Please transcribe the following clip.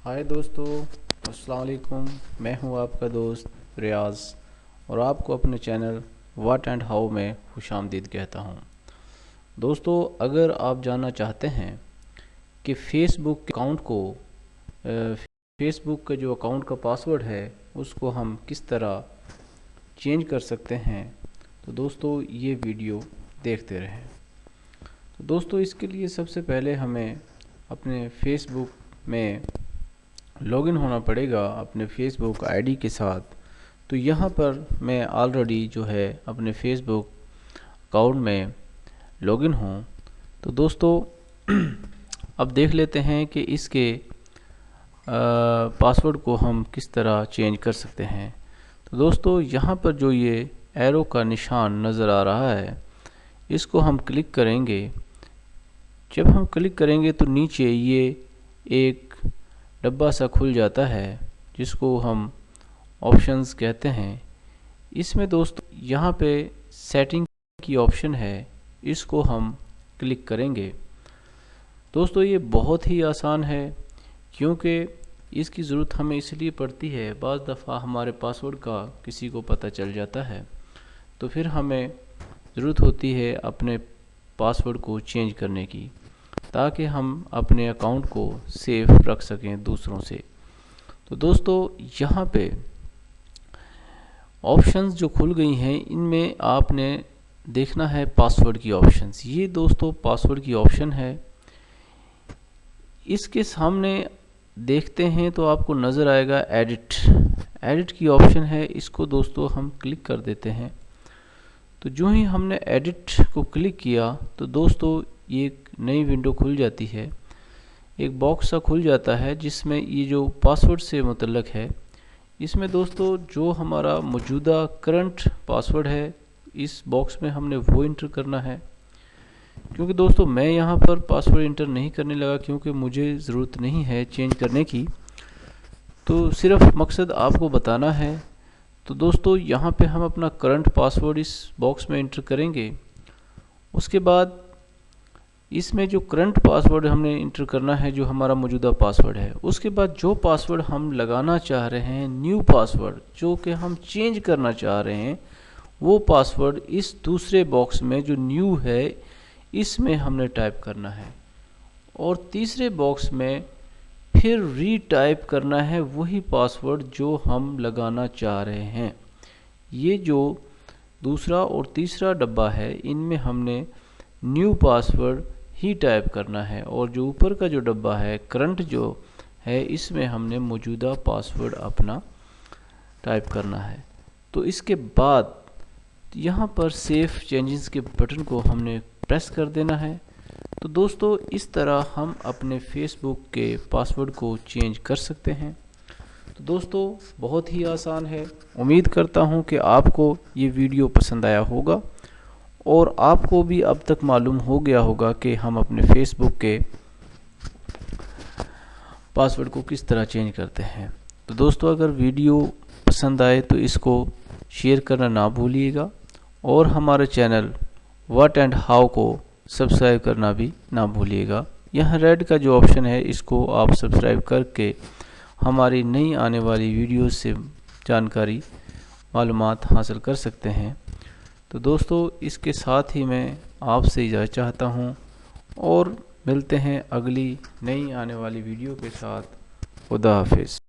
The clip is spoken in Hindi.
हाय दोस्तों, अस्सलाम वालेकुम। मैं हूं आपका दोस्त रियाज और आपको अपने चैनल व्हाट एंड हाउ में खुशामदीद कहता हूं। दोस्तों, अगर आप जानना चाहते हैं कि फेसबुक का जो अकाउंट का पासवर्ड है उसको हम किस तरह चेंज कर सकते हैं, तो दोस्तों ये वीडियो देखते रहें। तो दोस्तों, इसके लिए सबसे पहले हमें अपने फेसबुक में लॉगिन होना पड़ेगा अपने फेसबुक आईडी के साथ। तो यहाँ पर मैं ऑलरेडी जो है अपने फेसबुक अकाउंट में लॉगिन हूँ। तो दोस्तों अब देख लेते हैं कि इसके पासवर्ड को हम किस तरह चेंज कर सकते हैं। तो दोस्तों यहाँ पर जो ये एरो का निशान नज़र आ रहा है इसको हम क्लिक करेंगे। जब हम क्लिक करेंगे तो नीचे ये एक डब्बा सा खुल जाता है जिसको हम ऑप्शंस कहते हैं। इसमें दोस्तों यहाँ पे सेटिंग की ऑप्शन है, इसको हम क्लिक करेंगे। दोस्तों ये बहुत ही आसान है क्योंकि इसकी ज़रूरत हमें इसलिए पड़ती है, बाज़ दफ़ा हमारे पासवर्ड का किसी को पता चल जाता है तो फिर हमें ज़रूरत होती है अपने पासवर्ड को चेंज करने की, ताकि हम अपने अकाउंट को सेफ रख सकें दूसरों से। तो दोस्तों यहाँ पे ऑप्शंस जो खुल गई हैं इनमें आपने देखना है पासवर्ड की ऑप्शंस। ये दोस्तों पासवर्ड की ऑप्शन है, इसके सामने देखते हैं तो आपको नज़र आएगा एडिट की ऑप्शन है। इसको दोस्तों हम क्लिक कर देते हैं। तो जो ही हमने एडिट को क्लिक किया तो दोस्तों ये एक नई विंडो खुल जाती है, एक बॉक्स सा खुल जाता है जिसमें ये जो पासवर्ड से मुतल्लक है, इसमें दोस्तों जो हमारा मौजूदा करंट पासवर्ड है इस बॉक्स में हमने वो इंटर करना है। क्योंकि दोस्तों मैं यहाँ पर पासवर्ड इंटर नहीं करने लगा क्योंकि मुझे ज़रूरत नहीं है चेंज करने की, तो सिर्फ मकसद आपको बताना है। तो दोस्तों यहाँ पे हम अपना करंट पासवर्ड इस बॉक्स में इंटर करेंगे। उसके बाद इसमें जो करंट पासवर्ड हमने इंटर करना है, जो हमारा मौजूदा पासवर्ड है, उसके बाद जो पासवर्ड हम लगाना चाह रहे हैं, न्यू पासवर्ड जो कि हम चेंज करना चाह रहे हैं, वो पासवर्ड इस दूसरे बॉक्स में जो न्यू है इसमें हमने टाइप करना है और तीसरे बॉक्स में फिर रीटाइप करना है वही पासवर्ड जो हम लगाना चाह रहे हैं। ये जो दूसरा और तीसरा डब्बा है इनमें हमने न्यू पासवर्ड ही टाइप करना है और जो ऊपर का जो डब्बा है करंट जो है इसमें हमने मौजूदा पासवर्ड अपना टाइप करना है। तो इसके बाद यहाँ पर सेव चेंजेस के बटन को हमने प्रेस कर देना है। तो दोस्तों इस तरह हम अपने फेसबुक के पासवर्ड को चेंज कर सकते हैं। तो दोस्तों बहुत ही आसान है। उम्मीद करता हूँ कि आपको ये वीडियो पसंद आया होगा और आपको भी अब तक मालूम हो गया होगा कि हम अपने फेसबुक के पासवर्ड को किस तरह चेंज करते हैं। तो दोस्तों अगर वीडियो पसंद आए तो इसको शेयर करना ना भूलिएगा और हमारे चैनल व्हाट एंड हाउ को सब्सक्राइब करना भी ना भूलिएगा। यहाँ रेड का जो ऑप्शन है इसको आप सब्सक्राइब करके हमारी नई आने वाली वीडियोस से जानकारी मालूमात हासिल कर सकते हैं। तो दोस्तों इसके साथ ही मैं आपसे इजाज़त चाहता हूँ और मिलते हैं अगली नई आने वाली वीडियो के साथ। खुदा हाफिज़।